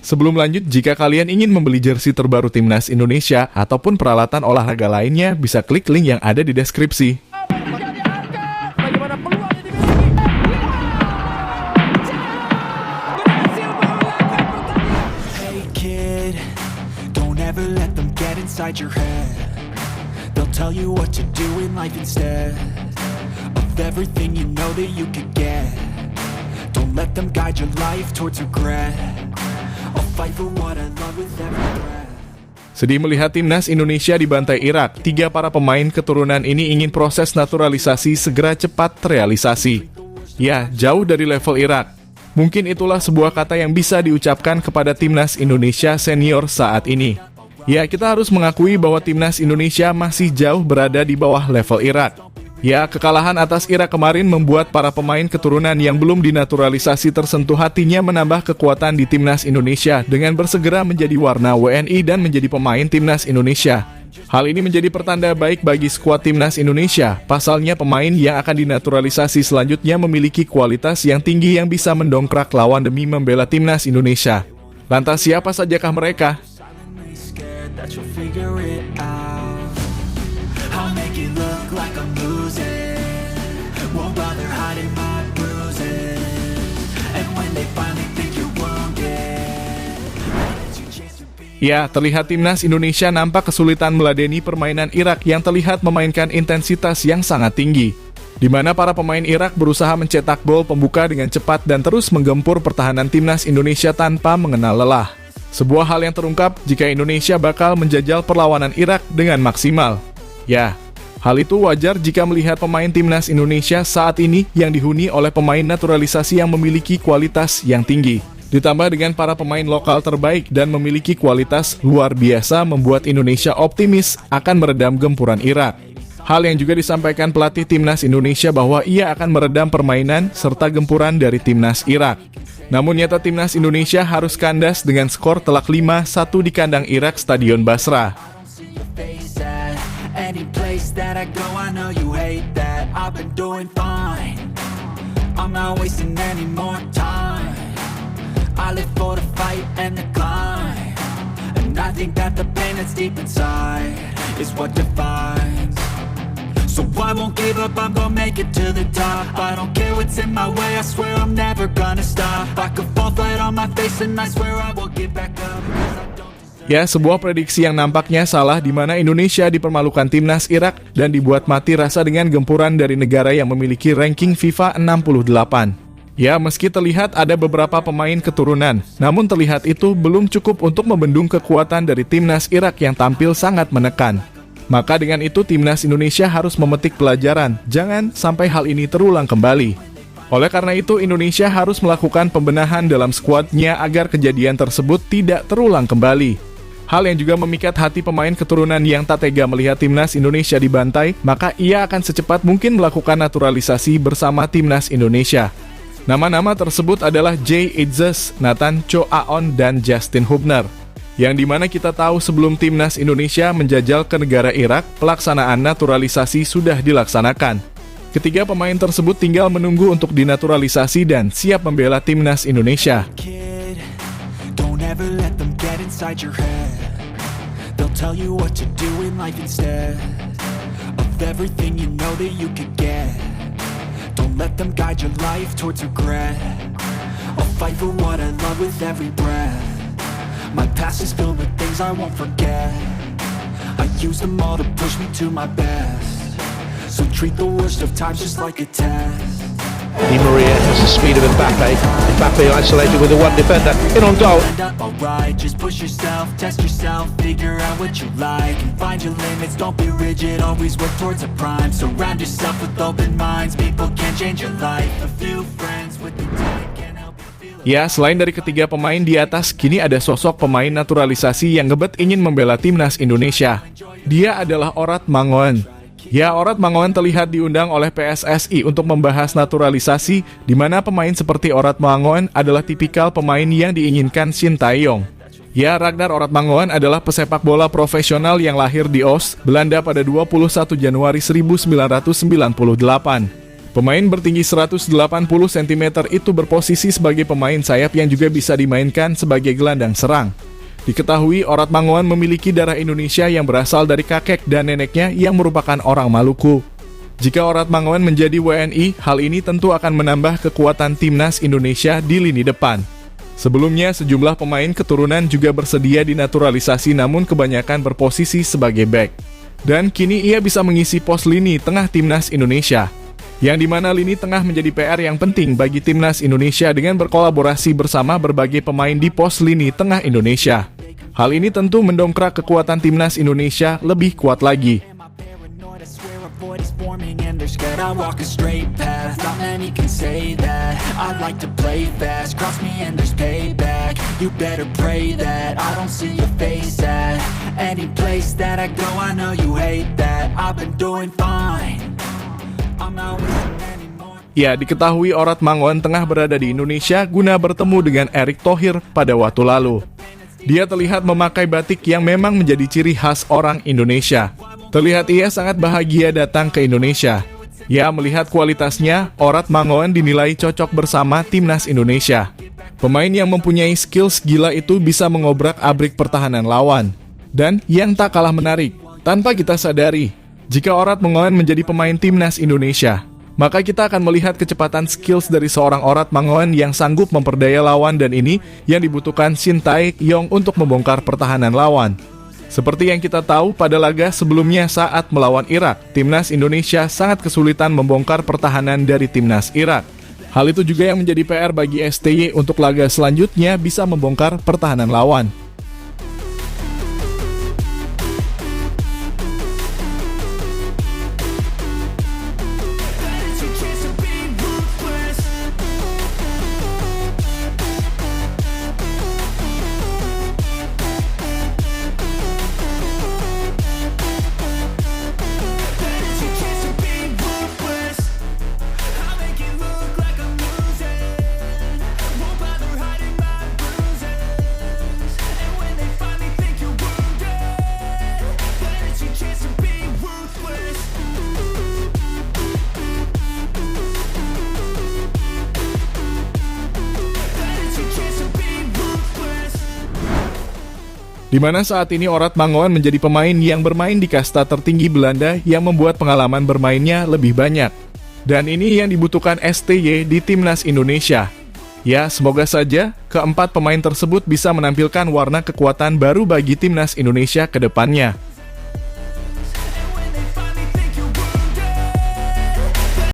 Sebelum lanjut, jika kalian ingin membeli jersey terbaru Timnas Indonesia ataupun peralatan olahraga lainnya, bisa klik link yang ada di deskripsi. Hey kid, don't ever let them get inside your head. They'll tell you what to do in life instead of everything you know that you could get. Don't let them guide your life towards regret. I'll fight for what I love with every breath. Sedih melihat Timnas Indonesia dibantai Irak, 3 para pemain keturunan ini ingin proses naturalisasi segera cepat terrealisasi. Ya, jauh dari level Irak. Mungkin itulah sebuah kata yang bisa diucapkan kepada Timnas Indonesia senior saat ini. Ya, kita harus mengakui bahwa Timnas Indonesia masih jauh berada di bawah level Irak. Ya, kekalahan atas Irak kemarin membuat para pemain keturunan yang belum dinaturalisasi tersentuh hatinya menambah kekuatan di Timnas Indonesia dengan bersegera menjadi warna WNI dan menjadi pemain Timnas Indonesia. Hal ini menjadi pertanda baik bagi skuad Timnas Indonesia. Pasalnya pemain yang akan dinaturalisasi selanjutnya memiliki kualitas yang tinggi yang bisa mendongkrak lawan demi membela Timnas Indonesia. Lantas siapa sajakah mereka? That you'll figure it out. I'll make it look like I'm losing. Won't bother hiding my bruises. And when they finally think you're wounded, it's your chance to be. Ya, terlihat Timnas Indonesia nampak kesulitan meladeni permainan Irak yang terlihat memainkan intensitas yang sangat tinggi, di mana para pemain Irak berusaha mencetak gol pembuka dengan cepat dan terus menggempur pertahanan Timnas Indonesia tanpa mengenal lelah. Sebuah hal yang terungkap jika Indonesia bakal menjajal perlawanan Irak dengan maksimal. Ya, hal itu wajar jika melihat pemain Timnas Indonesia saat ini yang dihuni oleh pemain naturalisasi yang memiliki kualitas yang tinggi. Ditambah dengan para pemain lokal terbaik dan memiliki kualitas luar biasa membuat Indonesia optimis akan meredam gempuran Irak. Hal yang juga disampaikan pelatih Timnas Indonesia bahwa ia akan meredam permainan serta gempuran dari Timnas Irak. Namun nyata Timnas Indonesia harus kandas dengan skor telak 5-1 di kandang Irak Stadion Basra. So I won't give up, I'm gonna make it to the top. I don't care what's in my way, I swear I'm never gonna stop. I could fall flat on my face and I swear I will get back up. Ya, sebuah prediksi yang nampaknya salah di mana Indonesia dipermalukan Timnas Irak dan dibuat mati rasa dengan gempuran dari negara yang memiliki ranking FIFA 68. Ya, meski terlihat ada beberapa pemain keturunan, namun terlihat itu belum cukup untuk membendung kekuatan dari Timnas Irak yang tampil sangat menekan. Maka dengan itu Timnas Indonesia harus memetik pelajaran, jangan sampai hal ini terulang kembali. Oleh karena itu Indonesia harus melakukan pembenahan dalam skuadnya agar kejadian tersebut tidak terulang kembali. Hal yang juga memikat hati pemain keturunan yang tak tega melihat Timnas Indonesia dibantai, maka ia akan secepat mungkin melakukan naturalisasi bersama Timnas Indonesia. Nama-nama tersebut adalah Jay Itzes, Nathan Cho Aon, dan Justin Hubner. Yang dimana kita tahu sebelum Timnas Indonesia menjajal ke negara Irak, pelaksanaan naturalisasi sudah dilaksanakan. Ketiga pemain tersebut tinggal menunggu untuk dinaturalisasi dan siap membela Timnas Indonesia. Kid, don't ever let them get inside your head. They'll tell you what to do in life instead of everything you know that you could get. Don't let them guide your life towards regret. I'll fight for what I love with every breath. My past is filled with things I won't forget. I use them all to push me to my best. So treat the worst of times just like a test. Di Maria has the speed of Mbappe. Mbappe isolated with the one defender. In on goal. Alright, just push yourself, test yourself, figure out what you like, and find your limits. Don't be rigid, always work towards a prime. Surround yourself with open minds. People can change your life. A few friends with the time can help you feel. Ya, selain dari ketiga pemain di atas, kini ada sosok pemain naturalisasi yang ngebet ingin membela Timnas Indonesia. Dia adalah Orad Mangoen. Ya, Orad Mangoen terlihat diundang oleh PSSI untuk membahas naturalisasi, di mana pemain seperti Orad Mangoen adalah tipikal pemain yang diinginkan Shin Tae-yong. Ya, Ragnar Orad Mangoen adalah pesepak bola profesional yang lahir di Oost, Belanda pada 21 Januari 1998. Pemain bertinggi 180 cm itu berposisi sebagai pemain sayap yang juga bisa dimainkan sebagai gelandang serang. Diketahui Orat Mangoan memiliki darah Indonesia yang berasal dari kakek dan neneknya yang merupakan orang Maluku. Jika Orat Mangoan menjadi WNI, hal ini tentu akan menambah kekuatan timnas Indonesia di lini depan. Sebelumnya, sejumlah pemain keturunan juga bersedia dinaturalisasi namun kebanyakan berposisi sebagai bek. Dan kini ia bisa mengisi pos lini tengah timnas Indonesia. Yang dimana lini tengah menjadi PR yang penting bagi timnas Indonesia dengan berkolaborasi bersama berbagai pemain di pos lini tengah Indonesia. Hal ini tentu mendongkrak kekuatan timnas Indonesia lebih kuat lagi. I walk a straight path, not many can say that. I like to play fast, cross me and there's payback. You better pray that I don't see your face at any place that I go. I know you hate that. I've been doing fine. I'm not wishing anymore. Ya, diketahui Orat Mangoan tengah berada di Indonesia guna bertemu dengan Erick Thohir pada waktu lalu. Dia terlihat memakai batik yang memang menjadi ciri khas orang Indonesia. Terlihat ia sangat bahagia datang ke Indonesia. Ya, melihat kualitasnya, Orat Mangoan dinilai cocok bersama timnas Indonesia. Pemain yang mempunyai skills gila itu bisa mengobrak-abrik pertahanan lawan. Dan yang tak kalah menarik, tanpa kita sadari, jika Orat Mangoan menjadi pemain timnas Indonesia, maka kita akan melihat kecepatan skills dari seorang Orat Mangoan yang sanggup memperdaya lawan, dan ini yang dibutuhkan Shin Tae-yong untuk membongkar pertahanan lawan. Seperti yang kita tahu pada laga sebelumnya saat melawan Irak, timnas Indonesia sangat kesulitan membongkar pertahanan dari timnas Irak. Hal itu juga yang menjadi PR bagi STY untuk laga selanjutnya bisa membongkar pertahanan lawan. Di mana saat ini Orat Mangoan menjadi pemain yang bermain di kasta tertinggi Belanda yang membuat pengalaman bermainnya lebih banyak. Dan ini yang dibutuhkan STY di timnas Indonesia. Ya, semoga saja keempat pemain tersebut bisa menampilkan warna kekuatan baru bagi timnas Indonesia ke depannya.